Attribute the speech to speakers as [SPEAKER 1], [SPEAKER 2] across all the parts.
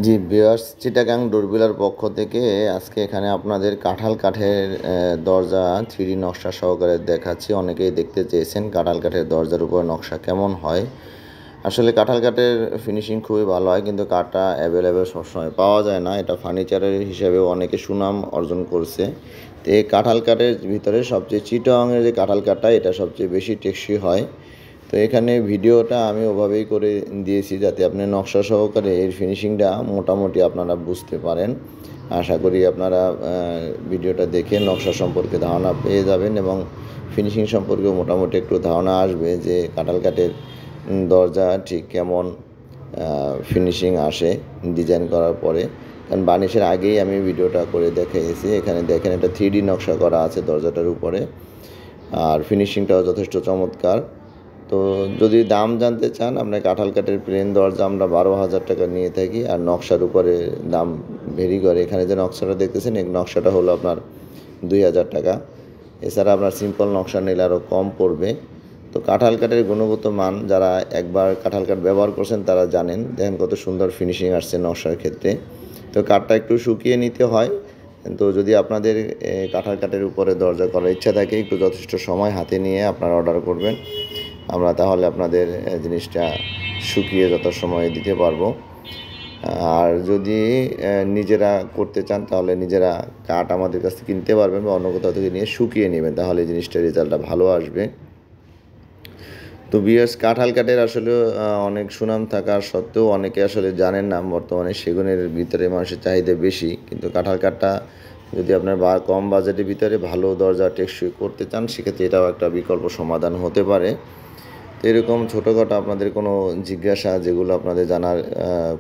[SPEAKER 1] জি viewers, Chittagong ডোরবিলার পক্ষ থেকে আজকে এখানে আপনাদের কাঁঠাল কাঠের দরজা 3D নকশা সহকারে দেখাচ্ছি। অনেকেই দেখতে চেয়েছেন কাঁঠাল কাঠের দরজার উপর নকশা কেমন হয়। আসলে কাঁঠাল কাঠের ফিনিশিং খুবই ভালো হয়, কিন্তু কাঠটা অ্যাভেলেবেল সবসময় পাওয়া যায় না। এটা ফার্নিচারের হিসেবেও অনেকে সুনাম অর্জন করছে। তো এই কাঁঠাল কাঠের ভিতরে সবচেয়ে চিটাগাংয়ের যে কাঁঠাল কাঠটা, এটা সবচেয়ে বেশি টেকসই হয়। তো এখানে ভিডিওটা আমি ওভাবেই করে দিয়েছি যাতে আপনি নকশা সহকারে এর ফিনিশিংটা মোটামুটি আপনারা বুঝতে পারেন। আশা করি আপনারা ভিডিওটা দেখে নকশা সম্পর্কে ধারণা পেয়ে যাবেন এবং ফিনিশিং সম্পর্কে মোটামুটি একটু ধারণা আসবে যে কাঁঠাল কাঠের দরজা ঠিক কেমন ফিনিশিং আসে ডিজাইন করার পরে। কারণ বার্নিশের আগেই আমি ভিডিওটা করে দেখিয়েছি। এখানে দেখেন এটা 3D নকশা করা আছে দরজাটার উপরে, আর ফিনিশিংটাও যথেষ্ট চমৎকার। তো যদি দাম জানতে চান, আপনার কাঁঠাল কাঠের প্লেন দরজা আমরা 12,000 টাকা নিয়ে থাকি, আর নকশার উপরে দাম ভেরি করে। এখানে যে নকশাটা দেখতেছেন এই নকশাটা হলো আপনার 2,000 টাকা। এছাড়া আপনার সিম্পল নকশা নিলে আরও কম পড়বে। তো কাঁঠাল কাঠের গুণগত মান যারা একবার কাঁঠাল কাঠ ব্যবহার করছেন তারা জানেন। দেখেন কত সুন্দর ফিনিশিং আসছে নকশার ক্ষেত্রে। তো কাঠটা একটু শুকিয়ে নিতে হয়, কিন্তু যদি আপনাদের কাঁঠাল কাঠের উপরে দরজা করার ইচ্ছা থাকে একটু যথেষ্ট সময় হাতে নিয়ে আপনারা অর্ডার করবেন। আমরা তাহলে আপনাদের জিনিসটা শুকিয়ে যত সময় দিতে পারবো। আর যদি নিজেরা করতে চান তাহলে নিজেরা কাঠ আমাদের কাছ থেকে কিনতে পারবেন বা অন্য কোথাও থেকে নিয়ে শুকিয়ে নেবেন, তাহলে জিনিসটার রেজাল্টটা ভালো আসবে। তো ভিউয়ার্স, কাঁঠাল কাঠের আসলে অনেক সুনাম থাকার সত্ত্বেও অনেকে আসলে জানেন না বর্তমানে সেগুনের ভিতরে মানুষের চাহিদা বেশি। কিন্তু কাঁঠাল কাঠটা যদি আপনার কম বাজেটের ভিতরে ভালো দরজা টেকসই করতে চান, সেক্ষেত্রে এটাও একটা বিকল্প সমাধান হতে পারে। তো এরকম ছোটোখাটো আপনাদের কোনো জিজ্ঞাসা যেগুলো আপনাদের জানার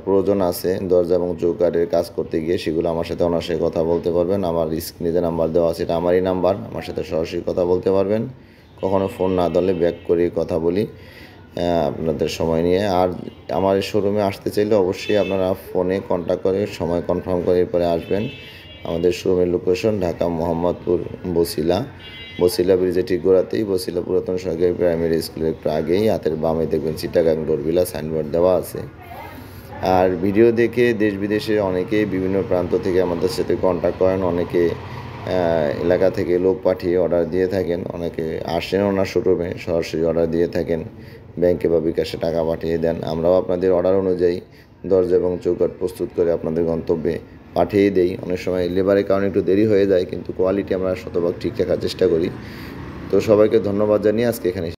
[SPEAKER 1] প্রয়োজন আছে দরজা এবং চৌকাঠের কাজ করতে গিয়ে, সেগুলো আমার সাথে অনায়াসে কথা বলতে পারবেন। আমার স্ক্রিনে যে নাম্বার দেওয়া আছে এটা আমারই নাম্বার, আমার সাথে সরাসরি কথা বলতে পারবেন। কখনো ফোন না ধরলে ব্যাক করে কথা বলি আপনাদের সময় নিয়ে। আর আমার শোরুমে আসতে চাইলে অবশ্যই আপনারা ফোনে কন্ট্যাক্ট করে সময় কনফার্ম করে এরপরে আসবেন। আমাদের শোরুমের লোকেশন ঢাকা মোহাম্মদপুর বসিলা ব্রিজের ঠিক গোড়াতেই, বসিলা পুরাতন সরকারি প্রাইমারি স্কুলের একটু আগেই হাতের বামে দেখবেন চিটাগাং ডোরবিলা সাইনবোর্ড দেওয়া আছে। আর ভিডিও দেখে দেশ বিদেশে অনেকেই বিভিন্ন প্রান্ত থেকে আমাদের সাথে কন্ট্যাক্ট করেন। অনেকে এলাকা থেকে লোক পাঠিয়ে অর্ডার দিয়ে থাকেন, অনেকে আসেনও না শোরুমে, সরাসরি অর্ডার দিয়ে থাকেন, ব্যাংকে বা বিকাশে টাকা পাঠিয়ে দেন। আমরাও আপনাদের অর্ডার অনুযায়ী দরজা এবং চৌকাঠ প্রস্তুত করে আপনাদের গন্তব্যে পাঠিয়ে দেই। অনেক সময় লেবারের কারণে একটু দেরি হয়ে যায়, কিন্তু কোয়ালিটি আমরা শতভাগ ঠিক রাখার চেষ্টা করি। তো সবাইকে ধন্যবাদ জানিয়ে আজকে এখানে